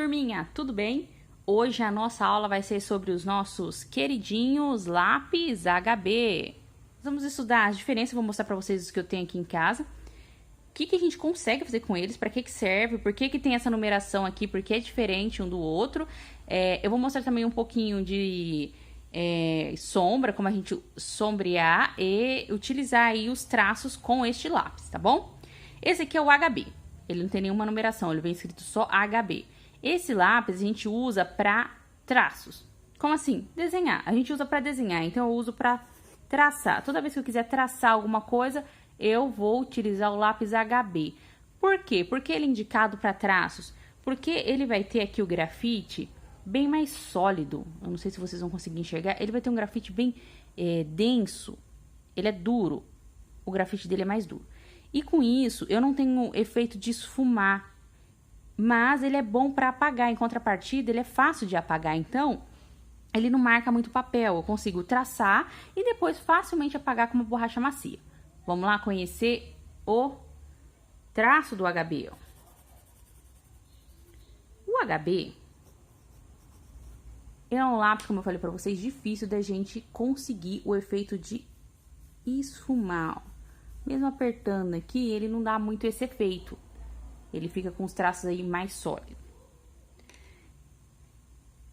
turminha, tudo bem? Hoje a nossa aula vai ser sobre os nossos queridinhos lápis HB. Vamos estudar as diferenças, vou mostrar para vocês os que eu tenho aqui em casa. O que a gente consegue fazer com eles, para que serve, por que tem essa numeração aqui, porque é diferente um do outro. Eu vou mostrar também um pouquinho de sombra, como a gente sombrear e utilizar aí os traços com este lápis, tá bom? Esse aqui é o HB. Ele não tem nenhuma numeração, ele vem escrito só HB. Esse lápis a gente usa para traços. Como assim? Desenhar. A gente usa para desenhar, então eu uso para traçar. Toda vez que eu quiser traçar alguma coisa, eu vou utilizar o lápis HB. Por quê? Porque ele é indicado para traços. Porque ele vai ter aqui o grafite bem mais sólido. Eu não sei se vocês vão conseguir enxergar. Ele vai ter um grafite bem denso. Ele é duro. O grafite dele é mais duro. E com isso, eu não tenho efeito de esfumar, mas ele é bom para apagar. Em contrapartida, ele é fácil de apagar, então ele não marca muito papel. Eu consigo traçar e depois facilmente apagar com uma borracha macia. Vamos lá conhecer o traço do HB. O HB é um lápis, como eu falei para vocês, difícil da gente conseguir o efeito de esfumar. Mesmo apertando aqui, ele não dá muito esse efeito. Ele fica com os traços aí mais sólidos.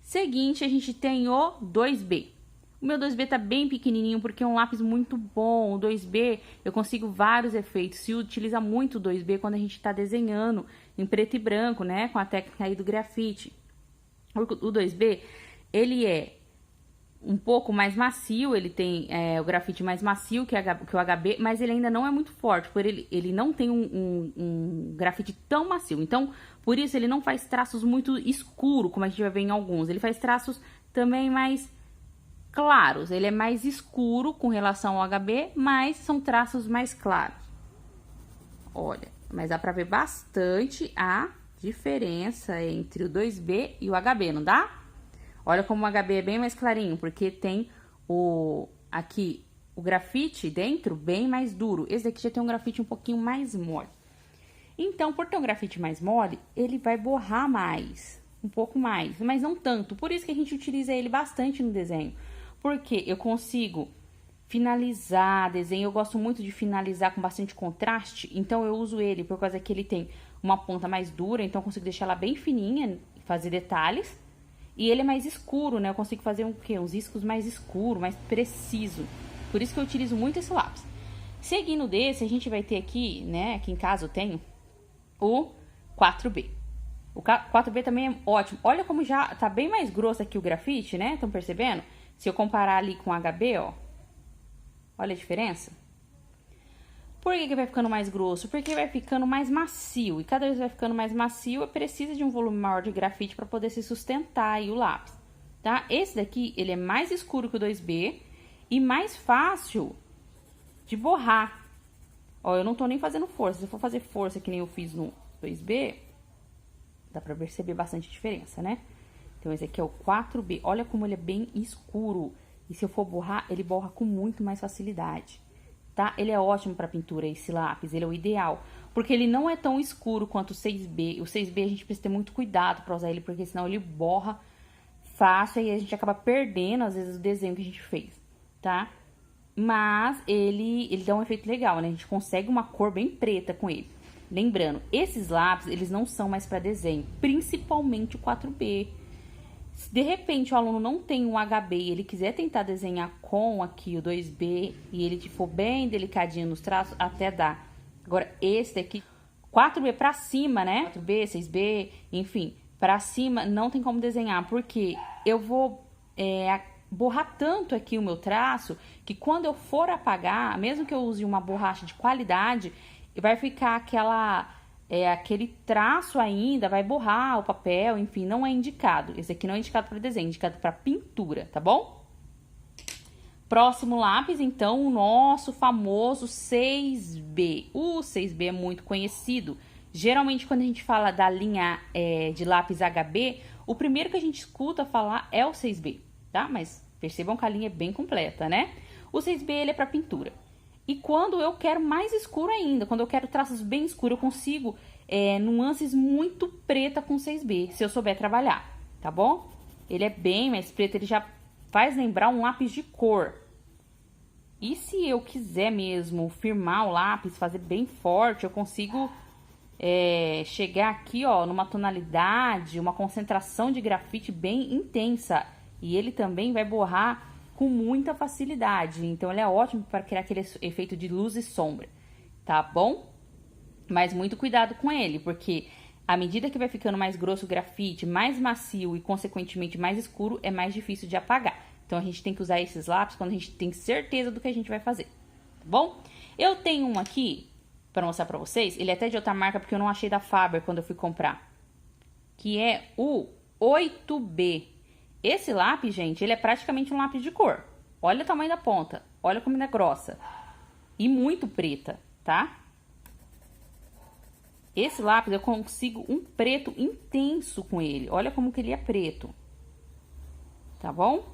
Seguinte, a gente tem o 2B. O meu 2B tá bem pequenininho porque é um lápis muito bom. O 2B, eu consigo vários efeitos. Se utiliza muito o 2B quando a gente tá desenhando em preto e branco, né? Com a técnica aí do grafite. O 2B, ele é um pouco mais macio, ele tem o grafite mais macio que o HB, mas ele ainda não é muito forte, por ele não tem um grafite tão macio. Então, por isso ele não faz traços muito escuros, como a gente vai ver em alguns. Ele faz traços também mais claros, ele é mais escuro com relação ao HB, mas são traços mais claros. Olha, mas dá pra ver bastante a diferença entre o 2B e o HB, não dá? Olha como o HB é bem mais clarinho, porque tem aqui o grafite dentro bem mais duro. Esse daqui já tem um grafite um pouquinho mais mole. Então, por ter um grafite mais mole, ele vai borrar mais, um pouco mais, mas não tanto. Por isso que a gente utiliza ele bastante no desenho. Porque eu consigo finalizar desenho, eu gosto muito de finalizar com bastante contraste, então eu uso ele por causa que ele tem uma ponta mais dura, então eu consigo deixar ela bem fininha, fazer detalhes. E ele é mais escuro, né? Eu consigo fazer uns riscos mais escuros, mais preciso. Por isso que eu utilizo muito esse lápis. Seguindo desse, a gente vai ter aqui, né? Aqui em casa eu tenho o 4B. O 4B também é ótimo. Olha como já tá bem mais grosso aqui o grafite, né? Estão percebendo? Se eu comparar ali com o HB, ó. Olha a diferença. Por que vai ficando mais grosso? Porque vai ficando mais macio. E cada vez vai ficando mais macio, precisa de um volume maior de grafite para poder se sustentar aí o lápis, tá? Esse daqui, ele é mais escuro que o 2B e mais fácil de borrar. Ó, eu não tô nem fazendo força. Se eu for fazer força que nem eu fiz no 2B, dá pra perceber bastante diferença, né? Então, esse aqui é o 4B. Olha como ele é bem escuro. E se eu for borrar, ele borra com muito mais facilidade. Tá? Ele é ótimo para pintura, esse lápis, ele é o ideal, porque ele não é tão escuro quanto o 6B. O 6B a gente precisa ter muito cuidado para usar ele, porque senão ele borra fácil e a gente acaba perdendo, às vezes, o desenho que a gente fez, tá? Mas ele dá um efeito legal, né? A gente consegue uma cor bem preta com ele. Lembrando, esses lápis, eles não são mais para desenho, principalmente o 4B. Se de repente o aluno não tem um HB e ele quiser tentar desenhar com aqui o 2B e ele for bem delicadinho nos traços, até dá. Agora, esse daqui, 4B pra cima, né? 4B, 6B, enfim, pra cima não tem como desenhar, porque eu vou borrar tanto aqui o meu traço que quando eu for apagar, mesmo que eu use uma borracha de qualidade, vai ficar aquele traço ainda, vai borrar o papel, enfim, não é indicado. Esse aqui não é indicado para desenho, é indicado para pintura, tá bom? Próximo lápis, então, o nosso famoso 6B. O 6B é muito conhecido. Geralmente, quando a gente fala da linha de lápis HB, o primeiro que a gente escuta falar é o 6B, tá? Mas percebam que a linha é bem completa, né? O 6B, ele é para pintura. E quando eu quero mais escuro ainda, quando eu quero traços bem escuros, eu consigo nuances muito preta com 6B, se eu souber trabalhar, tá bom? Ele é bem mais preto, ele já faz lembrar um lápis de cor. E se eu quiser mesmo firmar o lápis, fazer bem forte, eu consigo chegar aqui, ó, numa tonalidade, uma concentração de grafite bem intensa. E ele também vai borrar com muita facilidade. Então, ele é ótimo para criar aquele efeito de luz e sombra, tá bom? Mas muito cuidado com ele, porque à medida que vai ficando mais grosso o grafite, mais macio e, consequentemente, mais escuro, é mais difícil de apagar. Então, a gente tem que usar esses lápis quando a gente tem certeza do que a gente vai fazer, tá bom? Eu tenho um aqui para mostrar para vocês. Ele é até de outra marca, porque eu não achei da Faber quando eu fui comprar. Que é o 8B. Esse lápis, gente, ele é praticamente um lápis de cor. Olha o tamanho da ponta. Olha como ele é grossa. E muito preta, tá? Esse lápis eu consigo um preto intenso com ele. Olha como que ele é preto. Tá bom?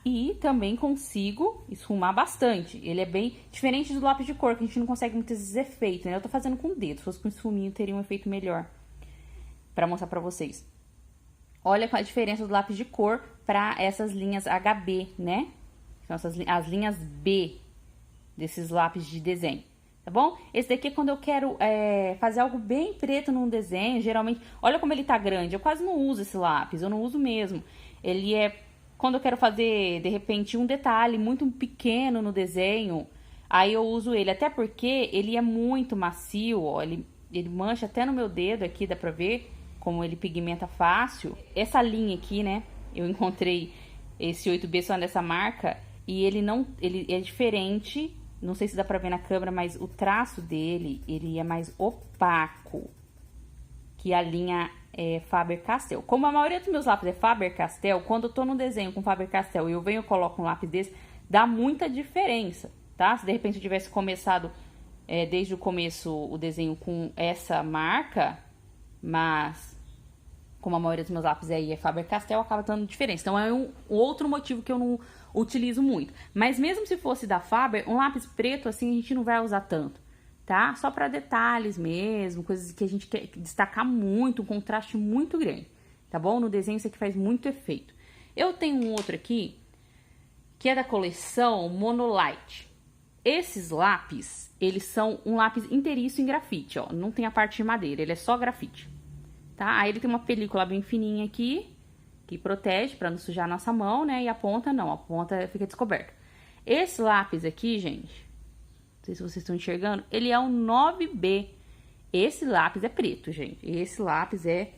E também consigo esfumar bastante. Ele é bem diferente do lápis de cor, que a gente não consegue muitos esses efeitos, né? Eu tô fazendo com o dedo. Se fosse com esfuminho, teria um efeito melhor pra mostrar pra vocês. Olha a diferença do lápis de cor pra essas linhas HB, né? São as linhas B desses lápis de desenho. Tá bom? Esse daqui é quando eu quero fazer algo bem preto num desenho, geralmente... Olha como ele tá grande, eu quase não uso esse lápis, eu não uso mesmo. Ele é... Quando eu quero fazer, de repente, um detalhe muito pequeno no desenho, aí eu uso ele. Até porque ele é muito macio, ó, ele mancha até no meu dedo aqui, dá pra ver como ele pigmenta fácil. Essa linha aqui, né, eu encontrei esse 8B só dessa marca, e ele é diferente... Não sei se dá pra ver na câmera, mas o traço dele, ele é mais opaco que a linha Faber-Castell. Como a maioria dos meus lápis é Faber-Castell, quando eu tô no desenho com Faber-Castell e eu venho e coloco um lápis desse, dá muita diferença, tá? Se de repente eu tivesse começado desde o começo o desenho com essa marca, mas como a maioria dos meus lápis aí é Faber-Castell, acaba dando diferença. Então é um outro motivo que eu não utilizo muito. Mas mesmo se fosse da Faber, um lápis preto assim a gente não vai usar tanto, tá? Só para detalhes mesmo, coisas que a gente quer destacar muito, um contraste muito grande, tá bom? No desenho isso aqui faz muito efeito. Eu tenho um outro aqui, que é da coleção Monolite. Esses lápis, eles são um lápis inteiriço em grafite, ó. Não tem a parte de madeira, ele é só grafite, tá? Aí ele tem uma película bem fininha aqui, que protege para não sujar a nossa mão, né? E a ponta não, a ponta fica descoberta. Esse lápis aqui, gente, não sei se vocês estão enxergando, ele é um 9B. Esse lápis é preto, gente. Esse lápis é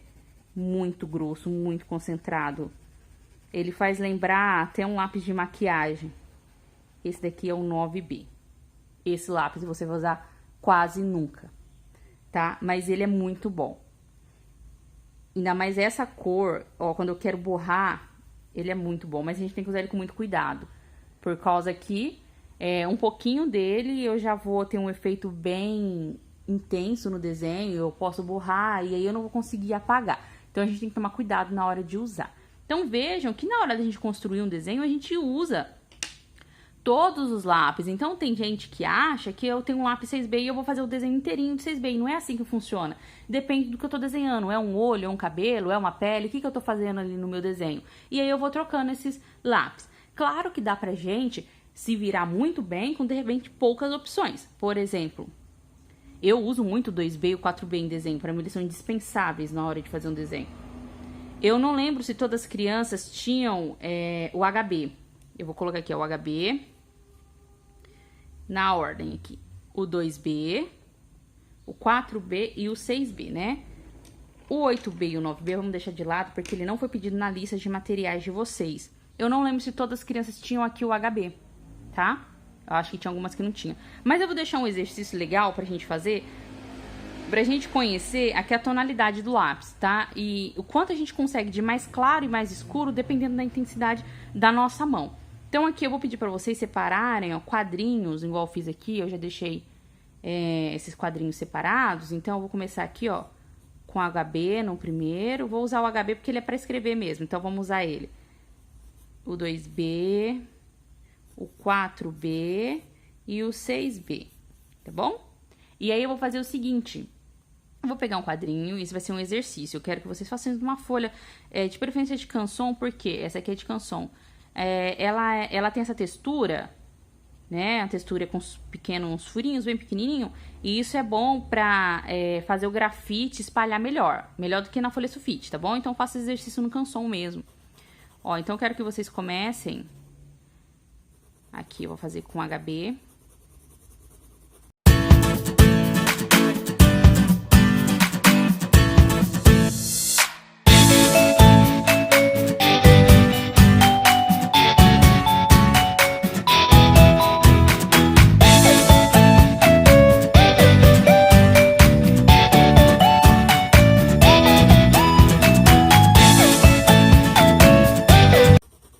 muito grosso, muito concentrado. Ele faz lembrar até um lápis de maquiagem. Esse daqui é o 9B. Esse lápis você vai usar quase nunca, tá? Mas ele é muito bom. Ainda mais essa cor, ó, quando eu quero borrar, ele é muito bom. Mas a gente tem que usar ele com muito cuidado. Por causa que um pouquinho dele eu já vou ter um efeito bem intenso no desenho. Eu posso borrar e aí eu não vou conseguir apagar. Então a gente tem que tomar cuidado na hora de usar. Então vejam que na hora da gente construir um desenho, a gente usa todos os lápis. Então tem gente que acha que eu tenho um lápis 6B e eu vou fazer o desenho inteirinho de 6B. E não é assim que funciona. Depende do que eu tô desenhando. É um olho, é um cabelo, é uma pele. O que eu tô fazendo ali no meu desenho? E aí eu vou trocando esses lápis. Claro que dá pra gente se virar muito bem com, de repente, poucas opções. Por exemplo, eu uso muito o 2B e o 4B em desenho. Pra mim eles são indispensáveis na hora de fazer um desenho. Eu não lembro se todas as crianças tinham o HB. Eu vou colocar aqui ó, o HB, na ordem aqui, o 2B, o 4B e o 6B, né? O 8B e o 9B vamos deixar de lado, porque ele não foi pedido na lista de materiais de vocês. Eu não lembro se todas as crianças tinham aqui o HB, tá? Eu acho que tinha algumas que não tinham. Mas eu vou deixar um exercício legal pra gente fazer, pra gente conhecer aqui a tonalidade do lápis, tá? E o quanto a gente consegue de mais claro e mais escuro, dependendo da intensidade da nossa mão. Então, aqui eu vou pedir pra vocês separarem, ó, quadrinhos, igual eu fiz aqui. Eu já deixei esses quadrinhos separados. Então, eu vou começar aqui, ó, com o HB no primeiro. Vou usar o HB porque ele é pra escrever mesmo. Então, vamos usar ele. O 2B, o 4B e o 6B, tá bom? E aí, eu vou fazer o seguinte, eu vou pegar um quadrinho, isso vai ser um exercício, eu quero que vocês façam uma folha, de preferência de canson, porque essa aqui é de canson. Ela tem essa textura, né? A textura com uns pequenos furinhos, bem pequenininho. E isso é bom pra fazer o grafite espalhar melhor. Melhor do que na folha sulfite, tá bom? Então, faça exercício no canson mesmo. Ó, então, eu quero que vocês comecem. Aqui, eu vou fazer com HB.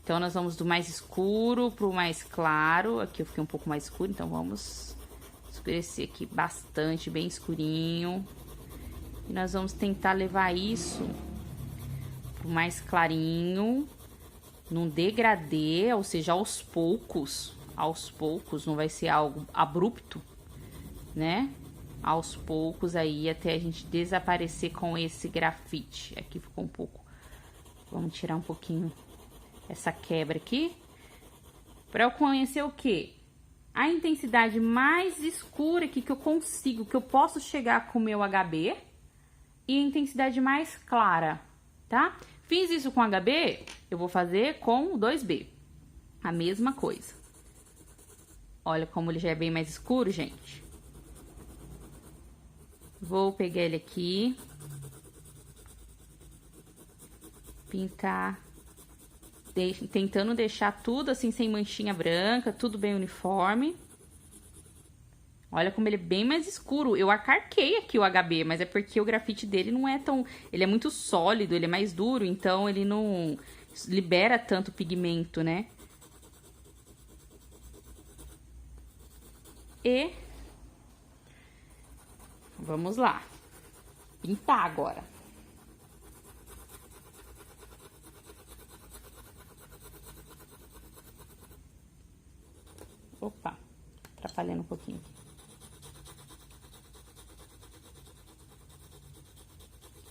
Então, nós vamos do mais escuro pro mais claro. Aqui eu fiquei um pouco mais escuro, então vamos escurecer aqui bastante, bem escurinho. E nós vamos tentar levar isso pro mais clarinho, num degradê, ou seja, aos poucos, não vai ser algo abrupto, né? Aos poucos aí, até a gente desaparecer com esse grafite. Aqui ficou um pouco, vamos tirar um pouquinho essa quebra aqui, para eu conhecer o quê? A intensidade mais escura aqui que eu consigo, que eu posso chegar com o meu HB, e a intensidade mais clara, tá? Fiz isso com HB, eu vou fazer com o 2B, a mesma coisa. Olha como ele já é bem mais escuro, gente. Vou pegar ele aqui, pintar, tentando deixar tudo assim, sem manchinha branca, tudo bem uniforme. Olha como ele é bem mais escuro. Eu acarquei aqui o HB, mas é porque o grafite dele não é tão... Ele é muito sólido, ele é mais duro, então ele não libera tanto pigmento, né? E... vamos lá. Pintar agora. Opa, atrapalhando um pouquinho aqui.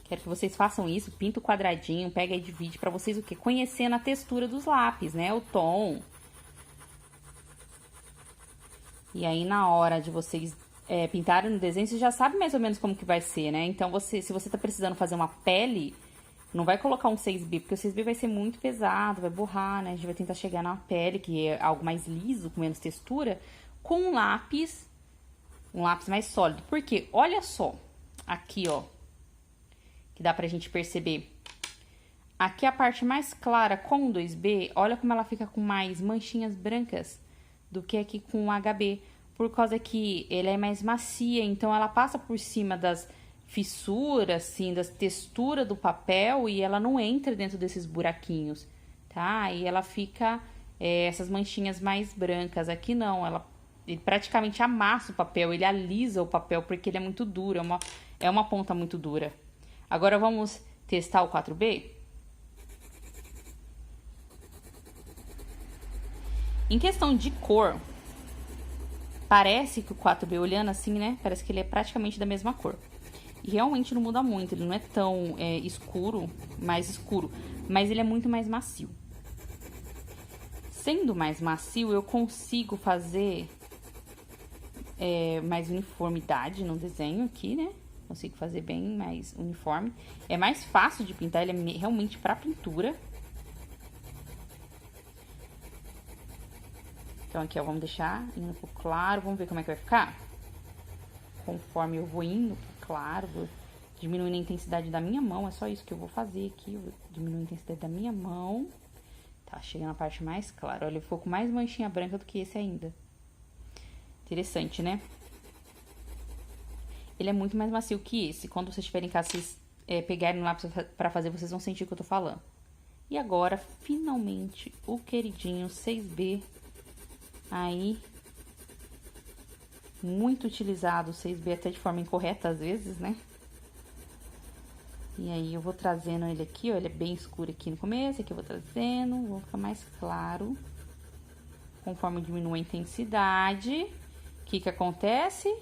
Quero que vocês façam isso, pinta o quadradinho, pega e divide pra vocês o quê? Conhecendo a textura dos lápis, né? O tom. E aí, na hora de vocês pintarem no desenho, vocês já sabem mais ou menos como que vai ser, né? Então, se você tá precisando fazer uma pele, não vai colocar um 6B, porque o 6B vai ser muito pesado, vai borrar, né? A gente vai tentar chegar na pele, que é algo mais liso, com menos textura, com um lápis mais sólido. Porque, olha só, aqui, ó, que dá pra gente perceber. Aqui a parte mais clara com o 2B, olha como ela fica com mais manchinhas brancas do que aqui com o HB. Por causa que ele é mais macia, então ela passa por cima das fissuras, assim, das texturas do papel e ela não entra dentro desses buraquinhos, tá? E ela fica essas manchinhas mais brancas. Aqui não, ele praticamente amassa o papel, ele alisa o papel porque ele é muito duro, é uma ponta muito dura. Agora vamos testar o 4B? Em questão de cor, parece que o 4B, olhando assim, né? Parece que ele é praticamente da mesma cor. E realmente não muda muito, ele não é tão mais escuro, mas ele é muito mais macio. Sendo mais macio, eu consigo fazer mais uniformidade no desenho aqui, né? Consigo fazer bem mais uniforme. É mais fácil de pintar, ele é realmente pra pintura. Então, aqui, ó, vamos deixar indo pro claro, vamos ver como é que vai ficar? Conforme eu vou indo pro claro, vou diminuindo a intensidade da minha mão, é só isso que eu vou fazer aqui, eu vou diminuir a intensidade da minha mão. Tá, chegando na parte mais clara, olha, eu ficou com mais manchinha branca do que esse ainda. Interessante, né? Ele é muito mais macio que esse, quando vocês estiverem em casa, vocês pegarem no lápis pra fazer, vocês vão sentir o que eu tô falando. E agora, finalmente, o queridinho 6B. Aí, muito utilizado o 6B até de forma incorreta às vezes, né? E aí, eu vou trazendo ele aqui, ó, ele é bem escuro aqui no começo, aqui eu vou trazendo, vou ficar mais claro conforme diminui a intensidade, o que acontece?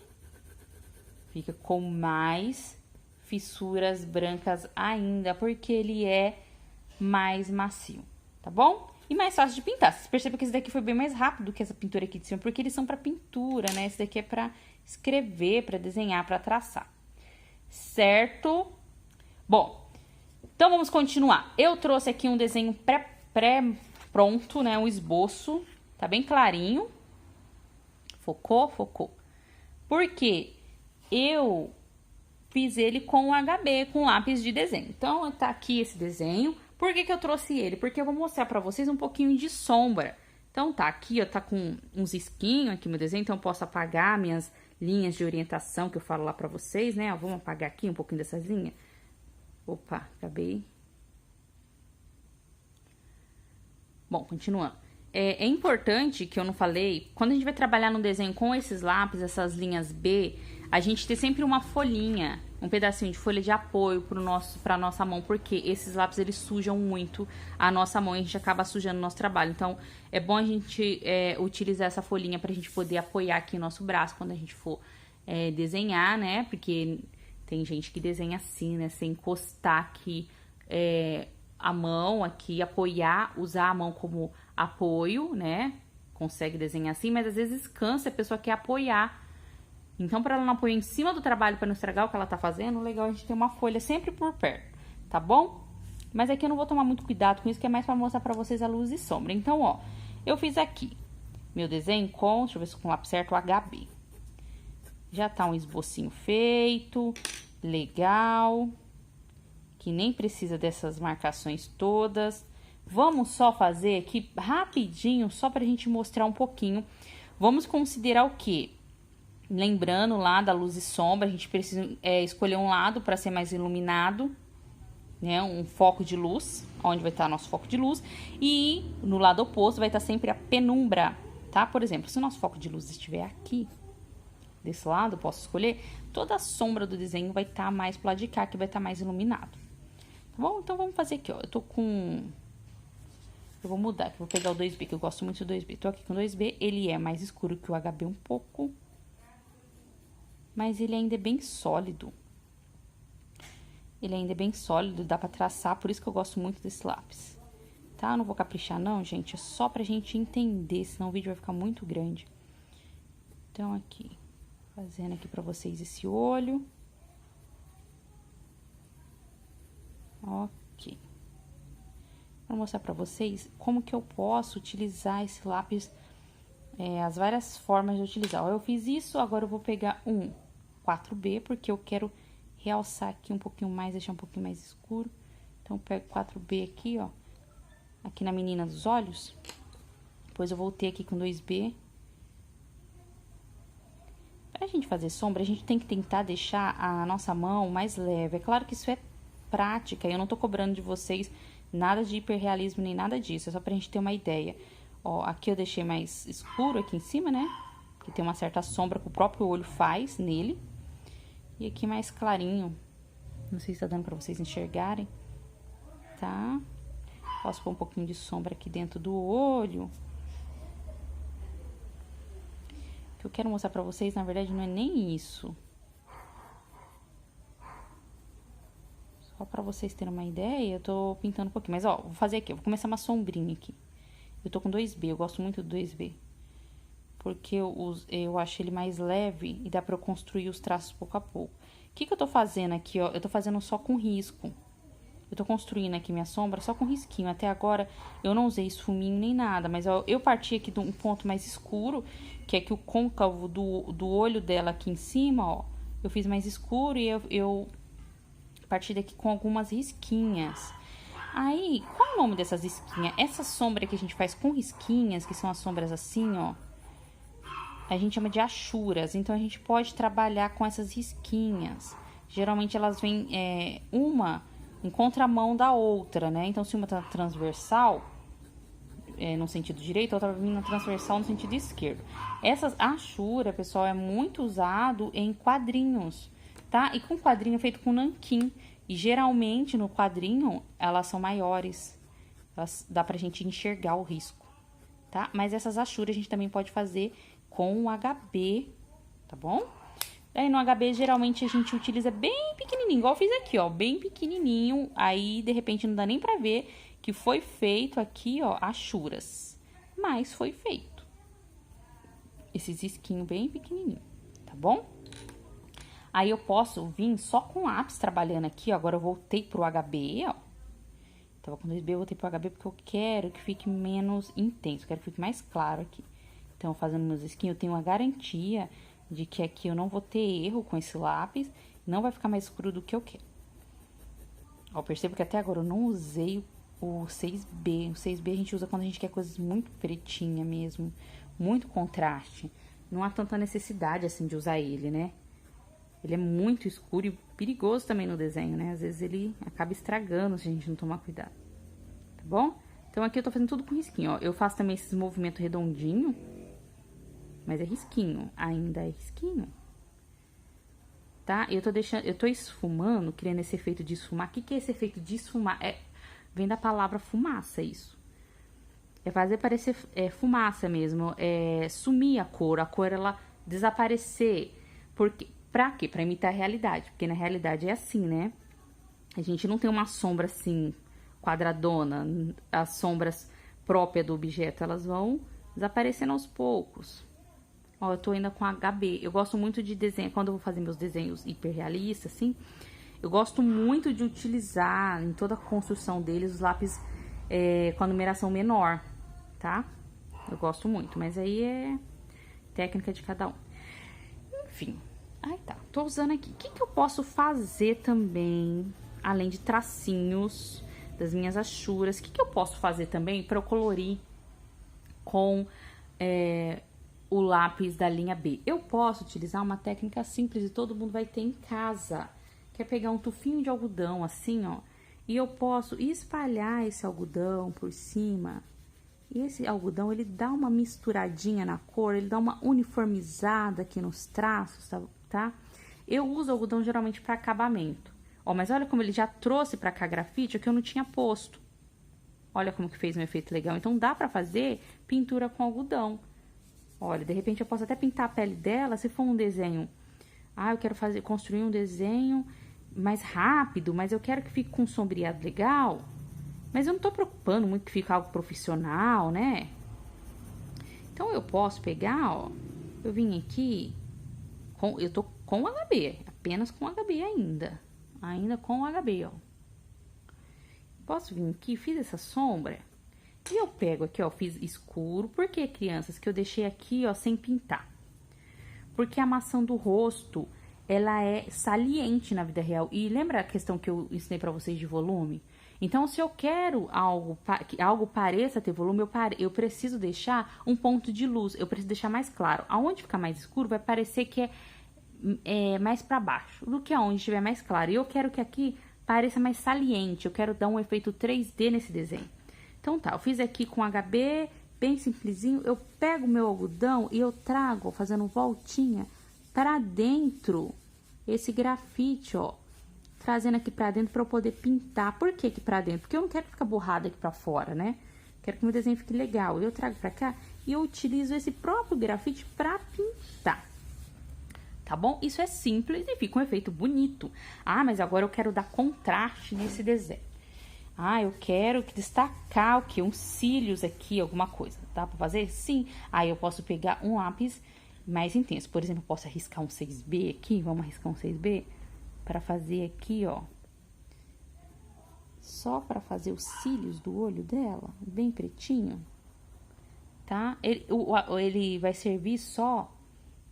Fica com mais fissuras brancas ainda, porque ele é mais macio, tá bom? E mais fácil de pintar. Vocês percebem que esse daqui foi bem mais rápido que essa pintura aqui de cima, porque eles são pra pintura, né? Esse daqui é pra escrever, pra desenhar, pra traçar. Certo? Bom, então vamos continuar. Eu trouxe aqui um desenho pré-pronto, né? Um esboço. Tá bem clarinho. Focou? Focou. Por quê? Eu fiz ele com HB, com lápis de desenho. Então, tá aqui esse desenho. Por que eu trouxe ele? Porque eu vou mostrar pra vocês um pouquinho de sombra. Então, tá aqui, ó, tá com uns risquinhos aqui no meu desenho. Então, eu posso apagar minhas linhas de orientação que eu falo lá pra vocês, né? Ó, vamos apagar aqui um pouquinho dessas linhas. Opa, acabei. Bom, continuando. É importante que eu não falei, quando a gente vai trabalhar no desenho com esses lápis, essas linhas B, a gente ter sempre uma folhinha, um pedacinho de folha de apoio pra nossa mão, porque esses lápis, eles sujam muito a nossa mão e a gente acaba sujando o nosso trabalho. Então, é bom a gente utilizar essa folhinha pra gente poder apoiar aqui o nosso braço quando a gente for desenhar, né? Porque tem gente que desenha assim, né? Sem encostar aqui a mão aqui, apoiar, usar a mão como apoio, né? Consegue desenhar assim, mas às vezes cansa, a pessoa quer apoiar. Então, para ela não apoiar em cima do trabalho, para não estragar o que ela tá fazendo, o legal é a gente ter uma folha sempre por perto, tá bom? Mas aqui eu não vou tomar muito cuidado com isso, que é mais para mostrar para vocês a luz e sombra. Então, ó, eu fiz aqui meu desenho com, deixa eu ver se com o lápis certo, o HB. Já tá um esbocinho feito, legal, que nem precisa dessas marcações todas. Vamos só fazer aqui rapidinho, só pra gente mostrar um pouquinho. Vamos considerar o quê? Lembrando lá da luz e sombra, a gente precisa escolher um lado para ser mais iluminado, né? Um foco de luz, onde vai estar nosso foco de luz. E no lado oposto vai estar sempre a penumbra, tá? Por exemplo, se o nosso foco de luz estiver aqui, desse lado, eu posso escolher, toda a sombra do desenho vai estar mais pro lado de cá, que vai estar mais iluminado. Tá bom? Então, vamos fazer aqui, ó. Eu vou mudar, eu vou pegar o 2B, que eu gosto muito do 2B. Tô aqui com o 2B, ele é mais escuro que o HB um pouco, mas ele ainda é bem sólido. Ele ainda é bem sólido, dá pra traçar, por isso que eu gosto muito desse lápis. Tá? Eu não vou caprichar não, gente, é só pra gente entender, senão o vídeo vai ficar muito grande. Então, aqui, fazendo aqui pra vocês esse olho. Ok. Vou mostrar pra vocês como que eu posso utilizar esse lápis, as várias formas de utilizar. Ó, eu fiz isso, agora eu vou pegar um 4B, porque eu quero realçar aqui um pouquinho mais, deixar um pouquinho mais escuro. Então, eu pego 4B aqui, ó, aqui na menina dos olhos. Depois eu voltei aqui com 2B. Pra gente fazer sombra, a gente tem que tentar deixar a nossa mão mais leve. É claro que isso é prática, eu não tô cobrando de vocês nada de hiperrealismo nem nada disso, é só pra gente ter uma ideia. Ó, aqui eu deixei mais escuro aqui em cima, né? Que tem uma certa sombra que o próprio olho faz nele. E aqui mais clarinho. Não sei se tá dando pra vocês enxergarem. Tá? Posso pôr um pouquinho de sombra aqui dentro do olho. O que eu quero mostrar pra vocês, na verdade, não é nem isso. Só pra vocês terem uma ideia, eu tô pintando um pouquinho. Mas, ó, vou fazer aqui, eu vou começar uma sombrinha aqui. Eu tô com 2B, eu gosto muito do 2B. Porque eu acho ele mais leve e dá pra eu construir os traços pouco a pouco. O que eu tô fazendo aqui, ó? Eu tô fazendo só com risco. Eu tô construindo aqui minha sombra só com risquinho. Até agora, eu não usei esfuminho nem nada. Mas ó, eu parti aqui de um ponto mais escuro, que é que o côncavo do olho dela aqui em cima, ó. Eu fiz mais escuro e eu parti daqui com algumas risquinhas. Aí, qual é o nome dessas risquinhas? Essa sombra que a gente faz com risquinhas, que são as sombras assim, ó, a gente chama de achuras. Então, a gente pode trabalhar com essas risquinhas. Geralmente, elas vêm uma em contramão da outra, né? Então, se uma tá transversal, no sentido direito, a outra vai vir na transversal no sentido esquerdo. Essas achuras, pessoal, é muito usado em quadrinhos, tá? E com quadrinho feito com nanquim. E geralmente no quadrinho elas são maiores. Dá pra gente enxergar o risco, tá? Mas essas achuras a gente também pode fazer com o HB, tá bom? Aí no HB, geralmente, a gente utiliza bem pequenininho, igual eu fiz aqui, ó, bem pequenininho. Aí, de repente, não dá nem pra ver que foi feito aqui, ó, achuras. Mas foi feito. Esses risquinhos bem pequenininho, tá bom? Aí eu posso vir só com lápis trabalhando aqui, ó. Agora eu voltei pro HB, ó. Tava com 2B, eu voltei pro HB porque eu quero que fique menos intenso, quero que fique mais claro aqui. Então, fazendo meus risquinhos, eu tenho uma garantia de que aqui eu não vou ter erro com esse lápis, não vai ficar mais escuro do que eu quero. Ó, percebo que até agora eu não usei o 6B. O 6B a gente usa quando a gente quer coisas muito pretinha mesmo, muito contraste. Não há tanta necessidade, assim, de usar ele, né? Ele é muito escuro e perigoso também no desenho, né? Às vezes ele acaba estragando se a gente não tomar cuidado, tá bom? Então, aqui eu tô fazendo tudo com risquinho, ó. Eu faço também esses movimentos redondinho, mas é risquinho, ainda é risquinho, tá? Eu tô esfumando, criando esse efeito de esfumar. O que é esse efeito de esfumar? Vem da palavra fumaça, isso. É fazer parecer fumaça mesmo, sumir a cor ela desaparecer. Pra quê? Pra imitar a realidade, porque na realidade é assim, né? A gente não tem uma sombra assim, quadradona, as sombras próprias do objeto, elas vão desaparecendo aos poucos. Ó, eu tô ainda com HB. Eu gosto muito de desenhar, quando eu vou fazer meus desenhos hiperrealistas, assim, eu gosto muito de utilizar em toda a construção deles os lápis com a numeração menor, tá? Eu gosto muito, mas aí é técnica de cada um. Enfim, aí tá, tô usando aqui. O que eu posso fazer também, além de tracinhos das minhas achuras? O que eu posso fazer também para eu colorir com o lápis da linha B? Eu posso utilizar uma técnica simples e todo mundo vai ter em casa, que é pegar um tufinho de algodão assim, ó, e eu posso espalhar esse algodão por cima. E esse algodão, ele dá uma misturadinha na cor, ele dá uma uniformizada aqui nos traços, tá? Eu uso algodão geralmente para acabamento. Ó, mas olha como ele já trouxe pra cá grafite, o que eu não tinha posto. Olha como que fez um efeito legal. Então, dá pra fazer pintura com algodão. Olha, de repente eu posso até pintar a pele dela, se for um desenho. Ah, eu quero construir um desenho mais rápido, mas eu quero que fique com um sombreado legal. Mas eu não tô preocupando muito que fique algo profissional, né? Então, eu posso pegar, ó, eu vim aqui, eu tô com o HB, apenas com o HB ainda com o HB, ó. Posso vir aqui, fiz essa sombra, e eu pego aqui, ó, fiz escuro. Por que, crianças, que eu deixei aqui, ó, sem pintar? Porque a maçã do rosto, ela é saliente na vida real. E lembra a questão que eu ensinei pra vocês de volume? Então, se eu quero que algo pareça ter volume, eu preciso deixar um ponto de luz, eu preciso deixar mais claro. Aonde ficar mais escuro, vai parecer que é mais para baixo do que aonde estiver mais claro. E eu quero que aqui pareça mais saliente, eu quero dar um efeito 3D nesse desenho. Então tá, eu fiz aqui com HB, bem simplesinho. Eu pego o meu algodão e eu trago, fazendo voltinha, para dentro esse grafite, ó. Trazendo aqui pra dentro pra eu poder pintar. Por que aqui pra dentro? Porque eu não quero ficar borrada aqui pra fora, né? Quero que o meu desenho fique legal. Eu trago pra cá e eu utilizo esse próprio grafite pra pintar. Tá bom? Isso é simples e fica um efeito bonito. Ah, mas agora eu quero dar contraste nesse desenho. Ah, eu quero destacar o quê? Uns cílios aqui, alguma coisa. Dá pra fazer? Sim. Aí eu posso pegar um lápis mais intenso. Por exemplo, eu posso arriscar um 6B aqui. Vamos arriscar um 6B? Para fazer aqui, ó, só para fazer os cílios do olho dela, bem pretinho, tá? Ele vai servir só,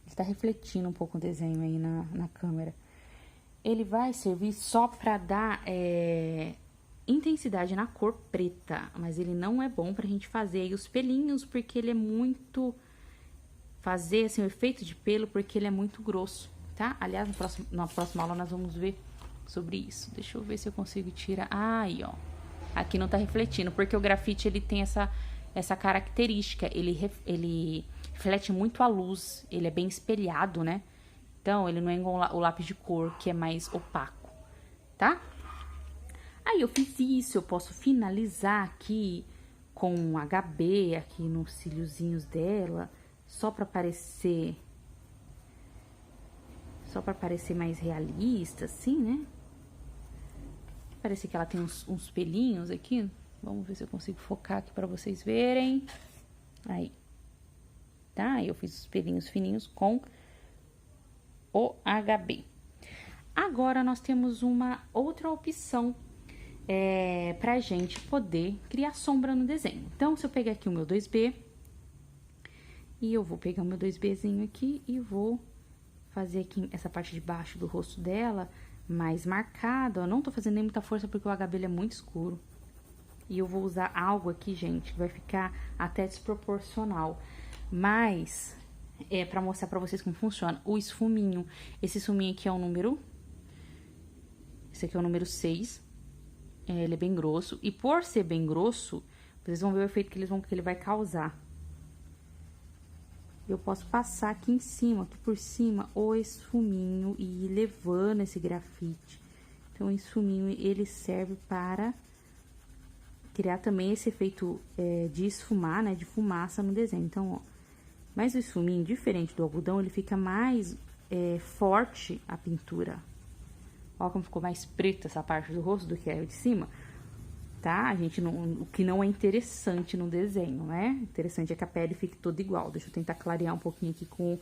está refletindo um pouco o desenho aí na câmera. Ele vai servir só para dar intensidade na cor preta, mas ele não é bom pra gente fazer aí os pelinhos, porque ele é muito, fazer assim o efeito de pelo, porque ele é muito grosso. Tá? Aliás, na próxima aula nós vamos ver sobre isso. Deixa eu ver se eu consigo tirar. Aí, ó. Aqui não tá refletindo, porque o grafite, ele tem essa característica. Ele reflete muito a luz. Ele é bem espelhado, né? Então, ele não é igual o lápis de cor, que é mais opaco, tá? Aí, eu fiz isso. Eu posso finalizar aqui com um HB aqui nos cíliozinhos dela, só pra parecer mais realista, assim, né? Parece que ela tem uns pelinhos aqui. Vamos ver se eu consigo focar aqui pra vocês verem. Aí. Tá? Eu fiz os pelinhos fininhos com o HB. Agora, nós temos uma outra opção pra gente poder criar sombra no desenho. Então, se eu pegar aqui o meu 2B, e eu vou pegar o meu 2Bzinho aqui e vou fazer aqui essa parte de baixo do rosto dela mais marcada. Eu não tô fazendo nem muita força porque o HB é muito escuro. E eu vou usar algo aqui, gente, que vai ficar até desproporcional. Mas, pra mostrar pra vocês como funciona, o esfuminho. Esse esfuminho aqui é o número... Esse aqui é o número 6. Ele é bem grosso. E por ser bem grosso, vocês vão ver o efeito que ele vai causar. Eu posso passar aqui em cima, aqui por cima, o esfuminho e ir levando esse grafite. Então, o esfuminho, ele serve para criar também esse efeito de esfumar, né, de fumaça no desenho. Então, ó, mas o esfuminho, diferente do algodão, ele fica mais forte a pintura. Ó como ficou mais preta essa parte do rosto do que é de cima. Tá? O que não é interessante no desenho, né? Interessante é que a pele fique toda igual. Deixa eu tentar clarear um pouquinho aqui com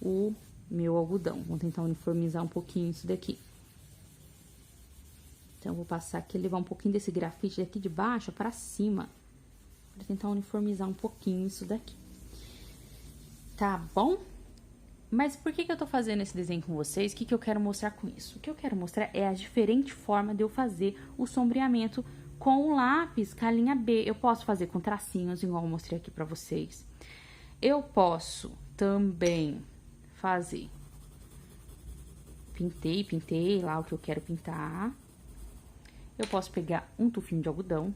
o meu algodão. Vou tentar uniformizar um pouquinho isso daqui. Então, eu vou passar aqui, levar um pouquinho desse grafite daqui de baixo pra cima. Pra tentar uniformizar um pouquinho isso daqui. Tá bom? Mas por que eu tô fazendo esse desenho com vocês? O que eu quero mostrar com isso? O que eu quero mostrar é a diferente forma de eu fazer o sombreamento com o lápis com a linha B. Eu posso fazer com tracinhos, igual eu mostrei aqui pra vocês. Eu posso também fazer... Pintei lá o que eu quero pintar. Eu posso pegar um tufinho de algodão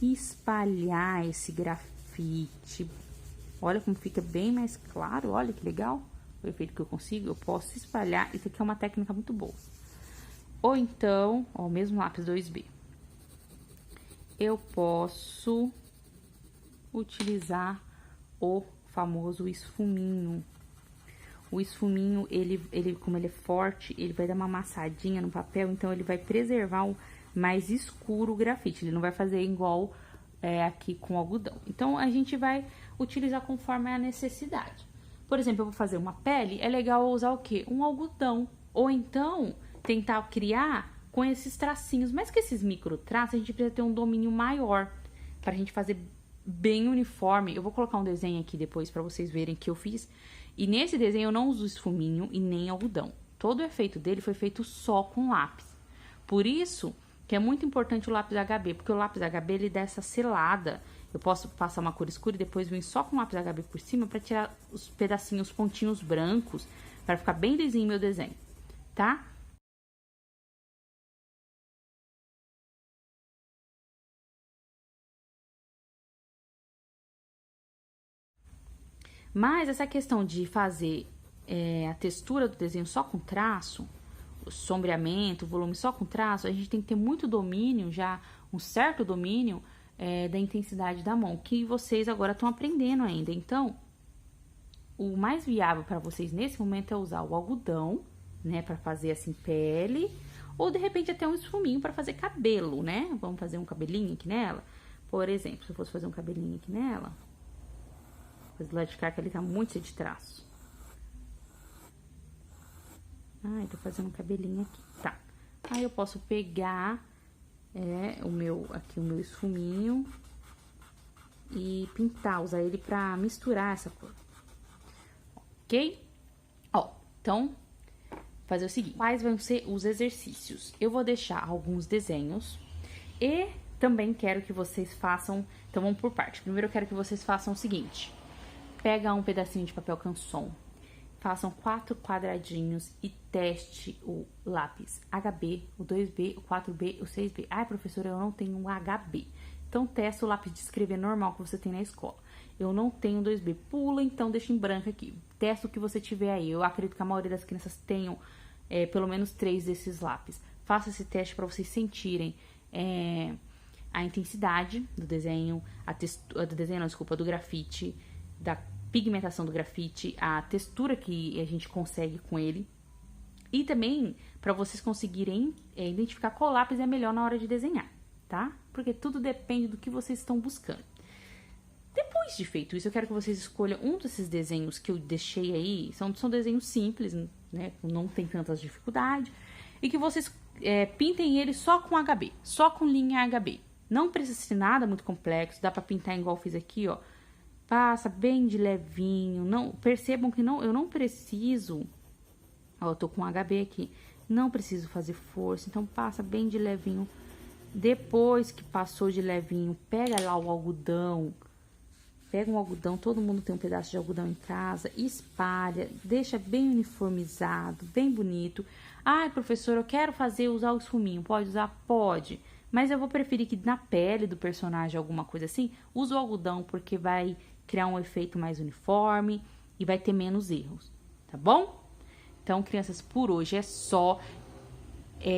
e espalhar esse grafite. Olha como fica bem mais claro, olha que legal o efeito que eu consigo. Eu posso espalhar, isso aqui é uma técnica muito boa. Ou então, ó, o mesmo lápis 2B. Eu posso utilizar o famoso esfuminho. O esfuminho, como ele é forte, ele vai dar uma amassadinha no papel, então ele vai preservar o mais escuro o grafite. Ele não vai fazer igual aqui com algodão. Então, a gente vai utilizar conforme a necessidade. Por exemplo, eu vou fazer uma pele, é legal usar o quê? Um algodão. Ou então, tentar criar com esses tracinhos. Mas com esses micro traços, a gente precisa ter um domínio maior pra gente fazer bem uniforme. Eu vou colocar um desenho aqui depois pra vocês verem que eu fiz. E nesse desenho eu não uso esfuminho e nem algodão. Todo o efeito dele foi feito só com lápis. Por isso que é muito importante o lápis HB, porque o lápis HB ele dá essa selada. Eu posso passar uma cor escura e depois vir só com o lápis HB por cima pra tirar os pedacinhos, os pontinhos brancos, pra ficar bem lisinho meu desenho, tá? Mas essa questão de fazer a textura do desenho só com traço, o sombreamento, o volume só com traço, a gente tem que ter muito domínio, já um certo domínio da intensidade da mão, que vocês agora estão aprendendo ainda. Então, o mais viável para vocês nesse momento é usar o algodão, né, para fazer assim pele, ou de repente até um esfuminho para fazer cabelo, né? Vamos fazer um cabelinho aqui nela. Por exemplo, se eu fosse fazer um cabelinho aqui nela, do lado de cá, que ele tá muito cheio de traço. Ai, tô fazendo um cabelinho aqui, tá. Aí eu posso pegar o meu esfuminho e pintar, usar ele pra misturar essa cor. Ok? Ó, então, fazer o seguinte. Quais vão ser os exercícios? Eu vou deixar alguns desenhos e também quero que vocês façam... Então, vamos por parte. Primeiro, eu quero que vocês façam o seguinte. Pega um pedacinho de papel canson, façam 4 quadradinhos e teste o lápis HB, o 2B, o 4B, o 6B. Ai, professora, eu não tenho um HB. Então, testa o lápis de escrever normal que você tem na escola. Eu não tenho 2B. Pula, então, deixa em branco aqui. Testa o que você tiver aí. Eu acredito que a maioria das crianças tenham pelo menos 3 desses lápis. Faça esse teste para vocês sentirem a intensidade do desenho, do grafite, da pigmentação do grafite, a textura que a gente consegue com ele. E também para vocês conseguirem identificar qual lápis é melhor na hora de desenhar, tá? Porque tudo depende do que vocês estão buscando. Depois de feito isso, eu quero que vocês escolham um desses desenhos que eu deixei aí. São desenhos simples, né? Não tem tantas dificuldades. E que vocês pintem ele só com HB, só com linha HB. Não precisa ser nada muito complexo, dá pra pintar igual eu fiz aqui, ó. Passa bem de levinho, não, percebam que eu não preciso, ó, eu tô com HB aqui, não preciso fazer força, então passa bem de levinho. Depois que passou de levinho, pega lá o algodão, pega um algodão, todo mundo tem um pedaço de algodão em casa, espalha, deixa bem uniformizado, bem bonito. Ai, professor, eu quero usar o esfuminho, pode usar? Pode. Mas eu vou preferir que na pele do personagem, alguma coisa assim, use o algodão, porque vai criar um efeito mais uniforme e vai ter menos erros, tá bom? Então, crianças, por hoje é só.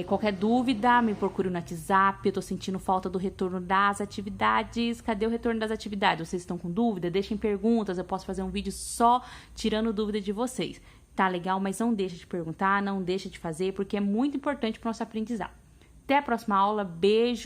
Qualquer dúvida, me procure no WhatsApp. Eu tô sentindo falta do retorno das atividades. Cadê o retorno das atividades? Vocês estão com dúvida? Deixem perguntas, eu posso fazer um vídeo só tirando dúvida de vocês. Tá legal? Mas não deixa de perguntar, não deixa de fazer, porque é muito importante para o nosso aprendizado. Até a próxima aula, beijo!